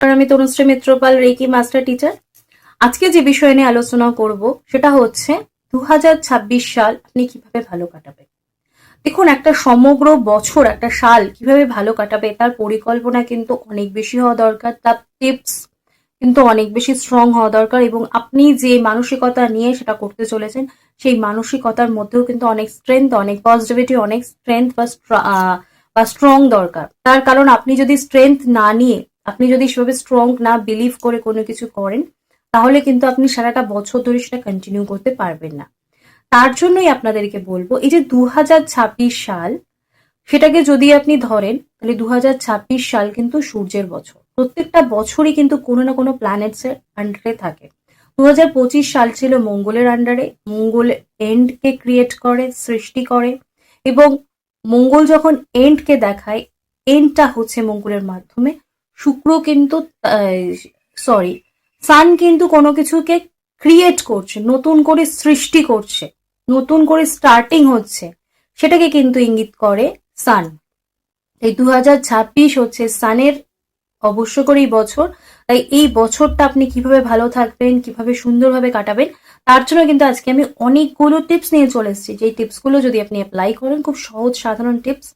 আর আমি Tanushree Mitrapal, reiki master teacher. আজকে যে বিষয় নিয়ে আলোচনা করব সেটা হচ্ছে 2026 সাল আপনি কিভাবে ভালো কাটাবেন। দেখুন, একটা সমগ্র বছর, একটা সাল কিভাবে ভালো কাটাবে তার পরিকল্পনা কিন্তু অনেক বেশি হওয়া দরকার, তার টিপস কিন্তু অনেক বেশি স্ট্রং হওয়া দরকার, এবং আপনি যে মানসিকতা নিয়ে সেটা করতে চলেছেন সেই মানসিকতার মধ্যেও কিন্তু অনেক স্ট্রেংথ, অনেক পজিটিভিটি, অনেক স্ট্রেংথ বা স্ট্রং দরকার। তার কারণ আপনি যদি স্ট্রেংথ না নিয়ে, আপনি যদি সেভাবে স্ট্রং না বিলিভ করে কোনো কিছু করেন, তাহলে কিন্তু আপনি সারাটা বছর ধরে সেটা কন্টিনিউ করতে পারবেন না। তার জন্যই আপনাদেরকে বলবো, এই যে 2026 সাল, সেটাকে যদি আপনি ধরেন তাহলে 2026 সাল কিন্তু সূর্যের বছর। প্রত্যেকটা বছরই কিন্তু কোনো না কোনো প্ল্যানেটস এর আন্ডারে থাকে। 2025 সাল ছিল মঙ্গলের আন্ডারে। মঙ্গল এন্ডকে ক্রিয়েট করে, সৃষ্টি করে, এবং মঙ্গল যখন এন্ডকে দেখায়, এন্ডটা হচ্ছে মঙ্গলের মাধ্যমে। শুক্র কিন্তু সরি সান কিন্তু কোনো কিছুকে ক্রিয়েট করছে, নতুন করে সৃষ্টি করছে, নতুন করে স্টার্টিং হচ্ছে, সেটাকে কিন্তু ইঙ্গিত করে সান। এই 2026 হচ্ছে সানের অবশ্য করেই বছর। তাই এই বছরটা আপনি কিভাবে ভালো থাকবেন, কিভাবে সুন্দরভাবে কাটাবেন, তার জন্য কিন্তু আজকে আমি অনেকগুলো টিপস নিয়ে চলে এসেছি। যেই টিপসগুলো যদি আপনি অ্যাপ্লাই করেন, খুব সহজ সাধারণ টিপস,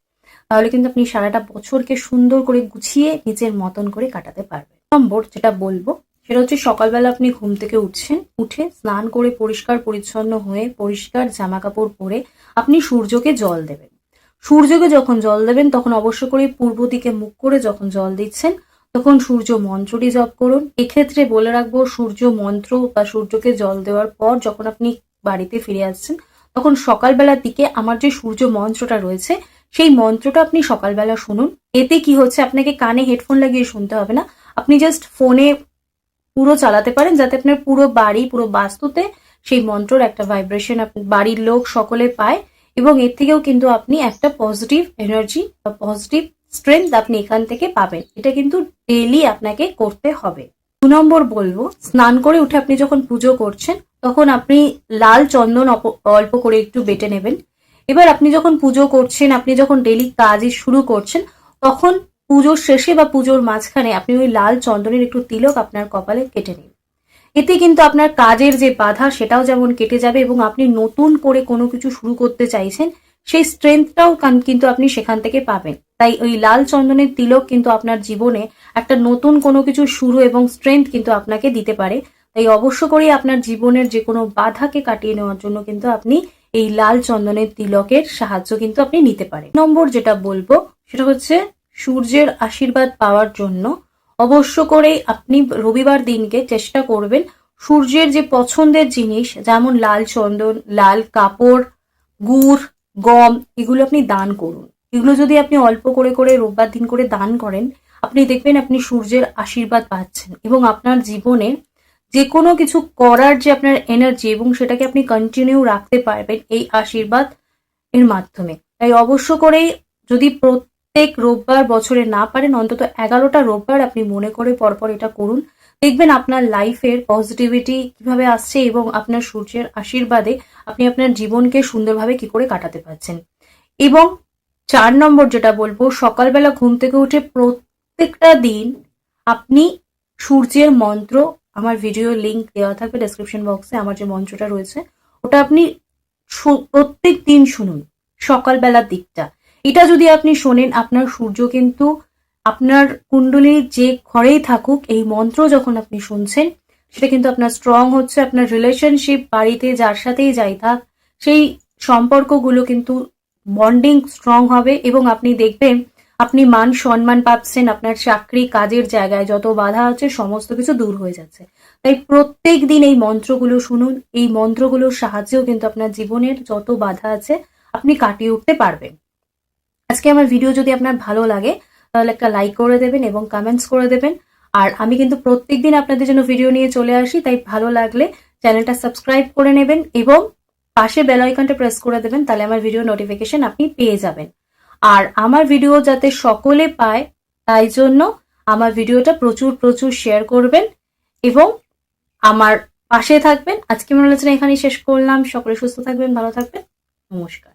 তাহলে কিন্তু আপনি সারাটা বছরকে সুন্দর করে গুছিয়ে নিজের মতন করে কাটাতে পারবেন। নম্বর যেটা বলবো সেটা হচ্ছে, সকালবেলা আপনি ঘুম থেকে উঠছেন, উঠে স্নান করে পরিষ্কার পরিচ্ছন্ন হয়ে পরিষ্কার জামা কাপড় পরে আপনি সূর্যকে জল দেবেন। সূর্যকে যখন জল দেবেন তখন অবশ্য করে পূর্ব দিকে মুখ করে যখন জল দিচ্ছেন তখন সূর্য মন্ত্রটি জপ করুন। এক্ষেত্রে বলে রাখবো, সূর্য মন্ত্র বা সূর্যকে জল দেওয়ার পর যখন আপনি বাড়িতে ফিরে আসছেন, তখন সকালবেলার দিকে আমার যে সূর্য মন্ত্রটা রয়েছে সেই মন্ত্রটা আপনি সকালবেলা শুনুন। এতে কি হচ্ছে, আপনাকে কানে হেডফোন লাগিয়ে শুনতে হবে না, আপনি জাস্ট ফোনে পুরো চালাতে পারেন, যাতে আপনার পুরো বাড়ি, পুরো বাস্তুতে সেই মন্ত্রর একটা ভাইব্রেশন বাড়ির লোক সকলে পায়, এবং এর থেকেও কিন্তু আপনি একটা পজিটিভ এনার্জি বা পজিটিভ স্ট্রেংথ আপনি এখান থেকে পাবেন। এটা কিন্তু ডেইলি আপনাকে করতে হবে। 2 নম্বর বলবো, স্নান করে উঠে আপনি যখন পুজো করছেন তখন আপনি লাল চন্দন অল্প করে একটু বেটে নেবেন। এবার আপনি যখন পুজো করছেন, আপনি যখন ডেইলি কাজই শুরু করছেন, তখন পুজোর শেষে বা পুজোর মাঝখানে আপনি ওই লাল চন্দনের একটু তিলক আপনার কপালে কেটে নিন। এতে কিন্তু আপনার কাজের যে বাধা সেটাও যেমন কেটে যাবে, এবং আপনি নতুন করে কোনো কিছু শুরু করতে চাইছেন সেই স্ট্রেংথটাও কিন্তু আপনি সেখান থেকে পাবেন। তাই ওই লাল চন্দনের তিলক কিন্তু আপনার জীবনে একটা নতুন কোনো কিছু শুরু এবং স্ট্রেংথ কিন্তু আপনাকে দিতে পারে। তাই অবশ্য করেই আপনার জীবনের যে কোনো বাধাকে কাটিয়ে নেওয়ার জন্য কিন্তু আপনি এই লাল চন্দনের তিলকের সাহায্য কিন্তু আপনি নিতে পারেন। নম্বর যেটা বলবো সেটা হচ্ছে, সূর্যের আশীর্বাদ পাওয়ার জন্য অবশ্য করে আপনি রবিবার দিনকে চেষ্টা করবেন সূর্যের যে পছন্দের জিনিস, যেমন লাল চন্দন, লাল কাপড়, গুড়, গম, এগুলো আপনি দান করুন। এগুলো যদি আপনি অল্প করে করে রোববার দিন করে দান করেন, আপনি দেখবেন আপনি সূর্যের আশীর্বাদ পাচ্ছেন, এবং আপনার জীবনে যে কোনো কিছু করার যে আপনার এনার্জি, এবং সেটাকে আপনি কন্টিনিউ রাখতে পারবেন এই আশীর্বাদ এর মাধ্যমে। তাই অবশ্য করেই যদি প্রত্যেক রোববার বছরে না পারেন, অন্তত 11টা রোববার আপনি মনে করে পরপর এটা করুন। দেখবেন আপনার লাইফের পজিটিভিটি কিভাবে আসছে, এবং আপনার সূর্যের আশীর্বাদে আপনি আপনার জীবনকে সুন্দরভাবে কি করে কাটাতে পারছেন। এবং 4 নম্বর যেটা বলবো, সকালবেলা ঘুম থেকে উঠে প্রত্যেকটা দিন আপনি সূর্যের মন্ত্র, আমার ভিডিও লিংক দেওয়া থাকবে ডেসক্রিপশন বক্সে, আমার যে মন্ত্রটা রয়েছে ওটা আপনি প্রত্যেক দিন শুনুন সকালবেলার দিকটা। এটা যদি আপনি শোনেন, আপনার সূর্য কিন্তু আপনার কুণ্ডলীর যে ঘরেই থাকুক, এই মন্ত্র যখন আপনি শুনছেন সেটা কিন্তু আপনার স্ট্রং হচ্ছে। আপনার রিলেশনশিপ, বাড়িতে যার সাথেই যাই থাক, সেই সম্পর্কগুলো কিন্তু বন্ডিং স্ট্রং হবে, এবং আপনি দেখবেন আপনি মান সম্মান পাচ্ছেন, আপনার চাকরি কাজের জায়গায় যত বাধা আছে সমস্ত কিছু দূর হয়ে যাচ্ছে। তাই প্রত্যেক দিন এই মন্ত্রগুলো শুনুন। এই মন্ত্রগুলোর সাহায্যেও কিন্তু আপনার জীবনের যত বাধা আছে আপনি কাটিয়ে উঠতে পারবেন। আজকে আমার ভিডিও যদি আপনার ভালো লাগে তাহলে একটা লাইক করে দেবেন এবং কমেন্টস করে দেবেন। আর আমি কিন্তু প্রত্যেকদিন আপনাদের জন্য ভিডিও নিয়ে চলে আসি, তাই ভালো লাগলে চ্যানেলটা সাবস্ক্রাইব করে নেবেন এবং পাশে বেল আইকনটা প্রেস করে দেবেন, তাহলে আমার ভিডিও নোটিফিকেশন আপনি পেয়ে যাবেন। আর আমার ভিডিও যাতে সকলে পায়, তাই জন্য আমার ভিডিওটা প্রচুর প্রচুর শেয়ার করবেন এবং আমার পাশে থাকবেন। আজকে মনে হচ্ছে এখানেই শেষ করলাম। সকলে সুস্থ থাকবেন, ভালো থাকবেন। নমস্কার।